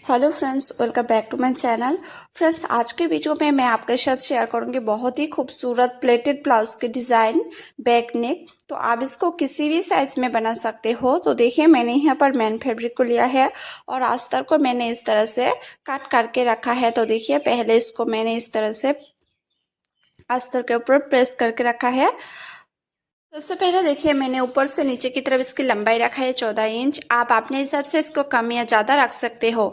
Hello friends, welcome back to my channel. Friends, आज के video में मैं आपके साथ शेयर करूंगी बहुत ही खूबसूरत प्लेटेड ब्लाउज के डिज़ाइन बैक नेक। तो आप इसको किसी भी साइज में बना सकते हो। तो देखिए, मैंने यहाँ पर मैन फैब्रिक को लिया है और अस्तर को मैंने इस तरह से कट करके रखा है। तो देखिए, पहले इसको मैंने इस तरह से अस्तर के ऊपर प्रेस करके रखा है। सबसे पहले देखिए, मैंने ऊपर से नीचे की तरफ इसकी लंबाई रखा है 14 इंच। आप अपने हिसाब से इसको कम या ज़्यादा रख सकते हो।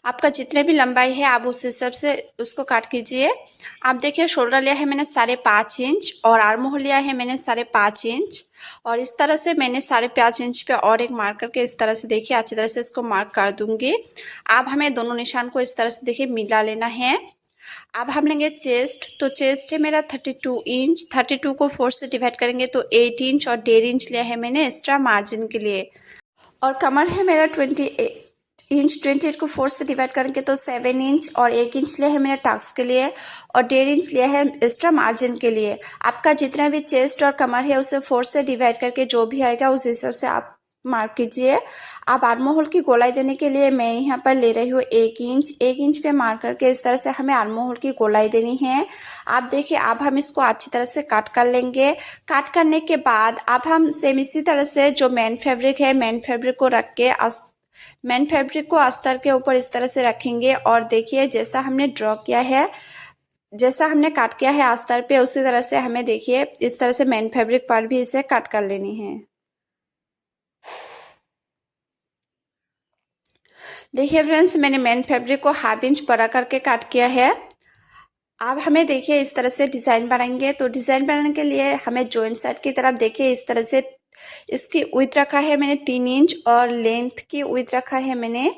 आपका जितने भी लंबाई है आप उस हिसाब से उसको काट कीजिए। आप देखिए, शोल्डर लिया है मैंने 5.5 इंच और आर्म होल लिया है मैंने 5.5 इंच। और इस तरह से मैंने 5.5 इंच पे और एक मार्क करके इस तरह से देखिए अच्छी तरह से इसको मार्क कर दूंगी। अब हमें दोनों निशान को इस तरह से देखिए मिला लेना है। अब हम लेंगे चेस्ट। तो चेस्ट है मेरा 32 इंच। 32 को 4 से डिवाइड करेंगे तो 8 इंच और 1.5 इंच लिया है मैंने एक्स्ट्रा मार्जिन के लिए। और कमर है मेरा 28 इंच। 28 को 4 से डिवाइड करेंगे तो 7 इंच और 1 इंच लिया है मैंने टक्स के लिए और 1.5 इंच लिया है एक्स्ट्रा मार्जिन के लिए। आपका जितना भी चेस्ट और कमर है उसे 4 से डिवाइड करके जो भी आएगा उस हिसाब से आप मार्क कीजिए। आप आर्म होल की गोलाई देने के लिए मैं यहाँ पर ले रही हूँ 1 इंच। 1 इंच पे मार्क करके इस तरह से हमें आर्म होल की गोलाई देनी है। आप देखिए, अब हम इसको अच्छी तरह से काट कर लेंगे। काट करने के बाद अब हम सेम इसी तरह से जो मेन फैब्रिक है, मेन फैब्रिक को रख के मेन फैब्रिक को अस्तर के ऊपर इस तरह से रखेंगे। और देखिए, जैसा हमने ड्रॉ किया है, जैसा हमने काट किया है अस्तर पे, उसी तरह से हमें देखिए इस तरह से मेन फैब्रिक पर भी इसे कट कर लेनी है। देखिए फ्रेंड्स, मैंने मेन फैब्रिक को 1/2 इंच बड़ा करके काट किया है। अब हमें देखिए इस तरह से डिज़ाइन बनाएंगे। तो डिज़ाइन बनाने के लिए हमें जॉइंट साइड की तरफ देखिए इस तरह से इसकी विड्थ रखा है मैंने 3 इंच और लेंथ की विड्थ रखा है मैंने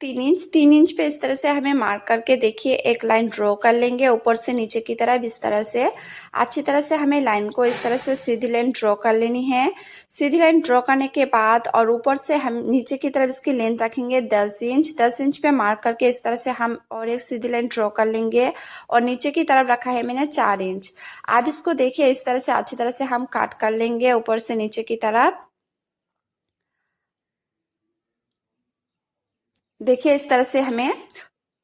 3 इंच। 3 इंच पे इस तरह से हमें मार्क करके देखिए एक लाइन ड्रॉ कर लेंगे ऊपर से नीचे की तरफ। इस तरह से अच्छी तरह से हमें लाइन को इस तरह से सीधी लाइन ड्रॉ कर लेनी है। सीधी लाइन ड्रॉ करने के बाद और ऊपर से हम नीचे की तरफ इसकी लेंथ रखेंगे 10 इंच। 10 इंच पे मार्क करके इस तरह से हम और एक सीधी लाइन ड्रॉ कर लेंगे और नीचे की तरफ रखा है मैंने 4 इंच। अब इसको देखिए इस तरह से अच्छी तरह से हम काट कर लेंगे ऊपर से नीचे की तरफ। देखिए इस तरह से हमें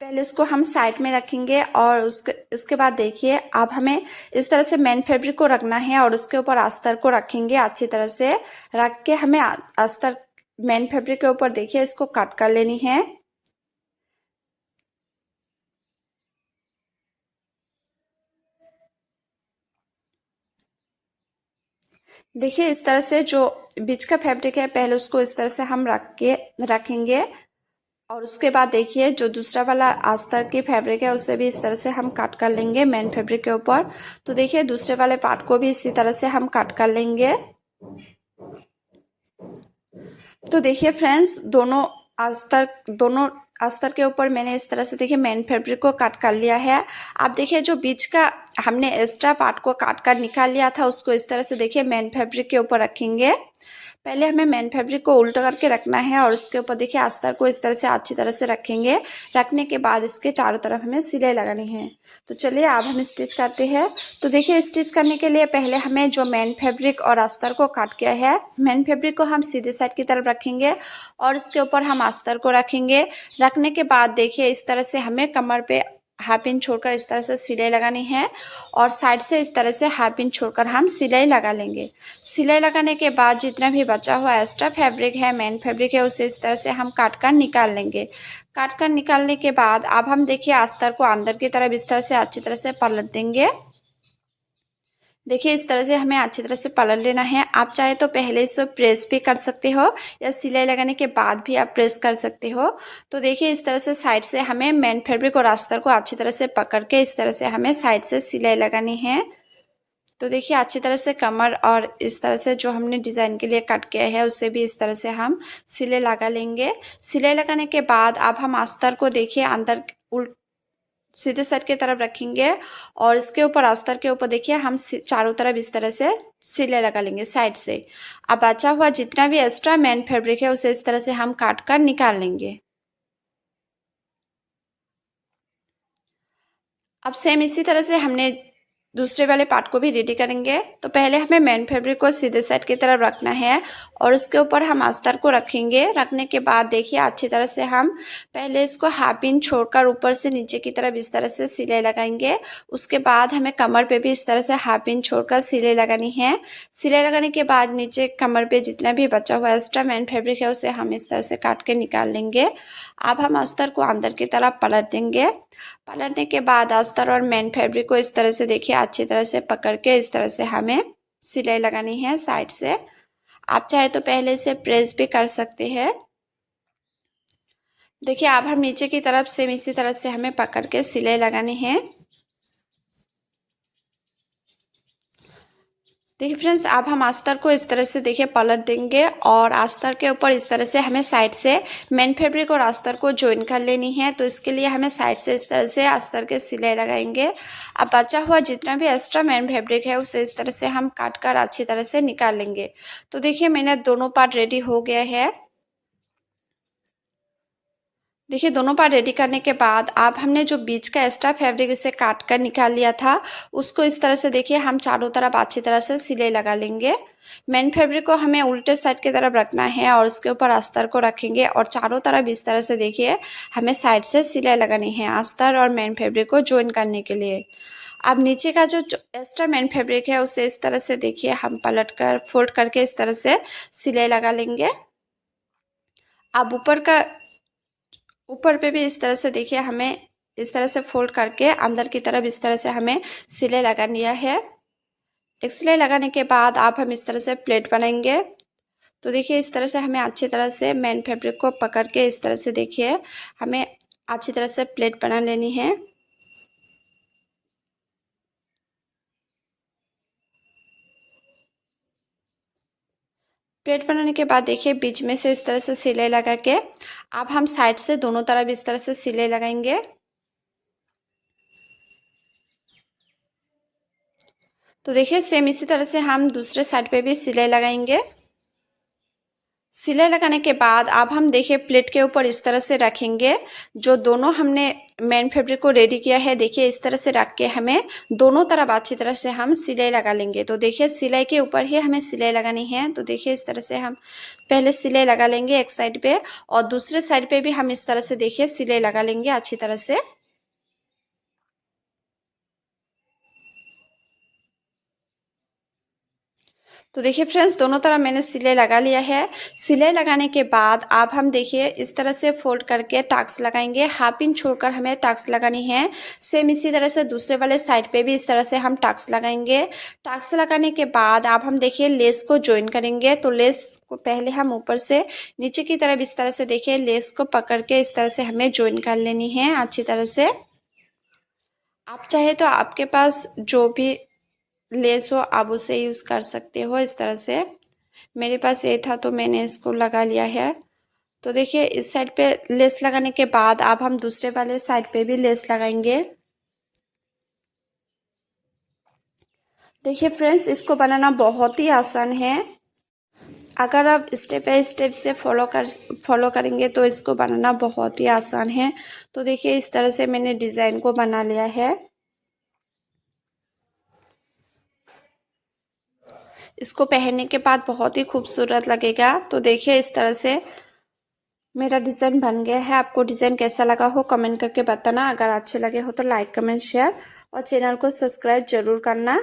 पहले उसको हम साइड में रखेंगे और उसके बाद देखिए अब हमें इस तरह से मेन फैब्रिक को रखना है और उसके ऊपर अस्तर को रखेंगे। अच्छी तरह से रख के हमें अस्तर मेन फैब्रिक के ऊपर देखिए इसको कट कर लेनी है। देखिए इस तरह से जो बीच का फैब्रिक है पहले उसको इस तरह से हम रखेंगे और उसके बाद देखिए जो दूसरा वाला अस्तर की फैब्रिक है उसे भी इस तरह से हम कट कर लेंगे मेन फैब्रिक के ऊपर। तो देखिए दूसरे वाले पार्ट को भी इसी तरह से हम कट कर लेंगे। तो देखिए फ्रेंड्स, दोनों अस्तर के ऊपर मैंने इस तरह से देखिए मेन फैब्रिक को काट कर लिया है। आप देखिए जो बीच का हमने एक्स्ट्रा पार्ट को काट कर निकाल लिया था उसको इस तरह से देखिए मेन फैब्रिक के ऊपर रखेंगे। पहले हमें मेन फैब्रिक को उल्टा करके रखना है और उसके ऊपर देखिए अस्तर को इस तरह से अच्छी तरह से रखेंगे। रखने के बाद इसके चारों तरफ हमें सिलाई लगानी है। तो चलिए अब हम स्टिच करते हैं। तो देखिए स्टिच करने के लिए पहले हमें जो मेन फैब्रिक और अस्तर को काट किया है, मेन फैब्रिक को हम सीधे साइड की तरफ रखेंगे और इसके ऊपर हम अस्तर को रखेंगे। रखने के बाद देखिए इस तरह से हमें कमर पे 1/2 इंच छोड़कर इस तरह से सिलाई लगानी है और साइड से इस तरह से 1/2 इंच छोड़कर हम सिलाई लगा लेंगे। सिलाई लगाने के बाद जितना भी बचा हुआ एक्स्ट्रा फैब्रिक है, मेन फैब्रिक है, उसे इस तरह से हम काट कर निकाल लेंगे। काट कर निकालने के बाद अब हम देखिए अस्तर को अंदर की तरफ इस तरह से अच्छी तरह से पलट देंगे। देखिए इस तरह से हमें अच्छी तरह से पलट लेना है। आप चाहे तो पहले इसे प्रेस भी कर सकते हो या सिलाई लगाने के बाद भी आप प्रेस कर सकते हो। तो देखिए इस तरह से साइड से हमें मेन फैब्रिक और अस्तर को अच्छी तरह से पकड़ के इस तरह से हमें साइड से सिलाई लगानी है। तो देखिए अच्छी तरह से कमर और इस तरह से जो हमने डिज़ाइन के लिए कट किया है उसे भी इस तरह से हम सिलाई लगा लेंगे। सिलाई लगाने के बाद अब हम अस्तर को देखिए अंदर सीधे साइड की तरफ रखेंगे और इसके ऊपर अस्तर के ऊपर देखिए हम चारों तरफ इस तरह से सिलाई लगा लेंगे साइड से। अब बचा हुआ जितना भी एक्स्ट्रा मेन फैब्रिक है उसे इस तरह से हम काट कर निकाल लेंगे। अब सेम इसी तरह से हमने दूसरे वाले पार्ट को भी रेडी करेंगे। तो पहले हमें मेन फैब्रिक को सीधे साइड की तरफ रखना है और उसके ऊपर हम अस्तर को रखेंगे। रखने के बाद देखिए अच्छी तरह से हम पहले इसको हाफ इंच छोड़कर ऊपर से नीचे की तरफ इस तरह से सिलाई लगाएंगे। उसके बाद हमें कमर पे भी इस तरह से हाफ इंच छोड़कर सिलाई लगानी है। सिलाई लगाने के बाद नीचे कमर पे जितना भी बचा हुआ एक्स्ट्रा मेन फैब्रिक है उसे हम इस तरह से काट के निकाल लेंगे। अब हम अस्तर को अंदर की तरफ पलट देंगे। पलटने के बाद अस्तर और मेन फैब्रिक को इस तरह से देखिए अच्छी तरह से पकड़ के इस तरह से हमें सिलाई लगानी है साइड से। आप चाहे तो पहले से प्रेस भी कर सकते हैं। देखिए अब हम नीचे की तरफ से इसी तरह से हमें पकड़ के सिलाई लगानी है। देखिए फ्रेंड्स अब हम अस्तर को इस तरह से देखिए पलट देंगे और अस्तर के ऊपर इस तरह से हमें साइड से मेन फैब्रिक और अस्तर को ज्वाइन कर लेनी है। तो इसके लिए हमें साइड से इस तरह से अस्तर के सिलाई लगाएंगे। अब बचा हुआ जितना भी एक्स्ट्रा मेन फैब्रिक है उसे इस तरह से हम काट कर अच्छी तरह से निकाल लेंगे। तो देखिए मैंने दोनों पार्ट रेडी हो गया है। देखिए दोनों पार्ट रेडी करने के बाद अब हमने जो बीच का एक्स्ट्रा फैब्रिक इसे काट कर निकाल लिया था उसको इस तरह से देखिए हम चारों तरफ अच्छी तरह से सिलाई लगा लेंगे। मेन फैब्रिक को हमें उल्टे साइड की तरफ रखना है और उसके ऊपर अस्तर को रखेंगे और चारों तरफ इस तरह से देखिए हमें साइड से सिलाई लगानी है अस्तर और मेन फैब्रिक को ज्वाइन करने के लिए। अब नीचे का जो एक्स्ट्रा मेन फैब्रिक है उसे इस तरह से देखिए हम पलट कर फोल्ड करके इस तरह से सिलाई लगा लेंगे। अब ऊपर पे भी इस तरह से देखिए हमें इस तरह से फोल्ड करके अंदर की तरफ इस तरह से हमें सिलाई लगा लिया है। एक सिलाई लगाने के बाद आप हम इस तरह से प्लेट बनाएंगे। तो देखिए इस तरह से हमें अच्छी तरह से मेन फैब्रिक को पकड़ के इस तरह से देखिए हमें अच्छी तरह से प्लेट बना लेनी है। प्लेट बनाने के बाद देखिए बीच में से इस तरह से सिलाई लगा के अब हम साइड से दोनों तरफ इस तरह से सिलाई लगाएंगे। तो देखिए सेम इसी तरह से हम दूसरे साइड पे भी सिलाई लगाएंगे। सिलाई लगाने के बाद अब हम देखिए प्लेट के ऊपर इस तरह से रखेंगे। जो दोनों हमने मेन फैब्रिक को रेडी किया है देखिए इस तरह से रख के हमें दोनों तरफ अच्छी तरह से हम सिलाई लगा लेंगे। तो देखिए सिलाई के ऊपर ही हमें सिलाई लगानी है। तो देखिए इस तरह से हम पहले सिलाई लगा लेंगे एक साइड पे और दूसरे साइड पे भी हम इस तरह से देखिए सिलाई लगा लेंगे अच्छी तरह से। तो देखिए फ्रेंड्स दोनों तरफ मैंने सिलाई लगा लिया है। सिलाई लगाने के बाद आप हम देखिए इस तरह से फोल्ड करके टक्स लगाएंगे। हाफ इंच छोड़कर हमें टक्स लगानी है। सेम इसी तरह से दूसरे वाले साइड पे भी इस तरह से हम टक्स लगाएंगे। टक्स लगाने के बाद आप हम देखिए लेस को ज्वाइन करेंगे। तो लेस को पहले हम ऊपर से नीचे की तरफ इस तरह से देखिए लेस को पकड़ के इस तरह से हमें ज्वाइन कर लेनी है अच्छी तरह से। आप चाहे तो आपके पास जो भी लेस हो आप उसे यूज़ कर सकते हो इस तरह से। मेरे पास ये था तो मैंने इसको लगा लिया है। तो देखिए इस साइड पे लेस लगाने के बाद अब हम दूसरे वाले साइड पे भी लेस लगाएंगे। देखिए फ्रेंड्स इसको बनाना बहुत ही आसान है। अगर आप स्टेप बाय स्टेप से फॉलो करेंगे तो इसको बनाना बहुत ही आसान है। तो देखिए इस तरह से मैंने डिज़ाइन को बना लिया है। इसको पहनने के बाद बहुत ही खूबसूरत लगेगा। तो देखिए इस तरह से मेरा डिज़ाइन बन गया है। आपको डिज़ाइन कैसा लगा हो कमेंट करके बताना। अगर अच्छे लगे हो तो लाइक कमेंट शेयर और चैनल को सब्सक्राइब जरूर करना।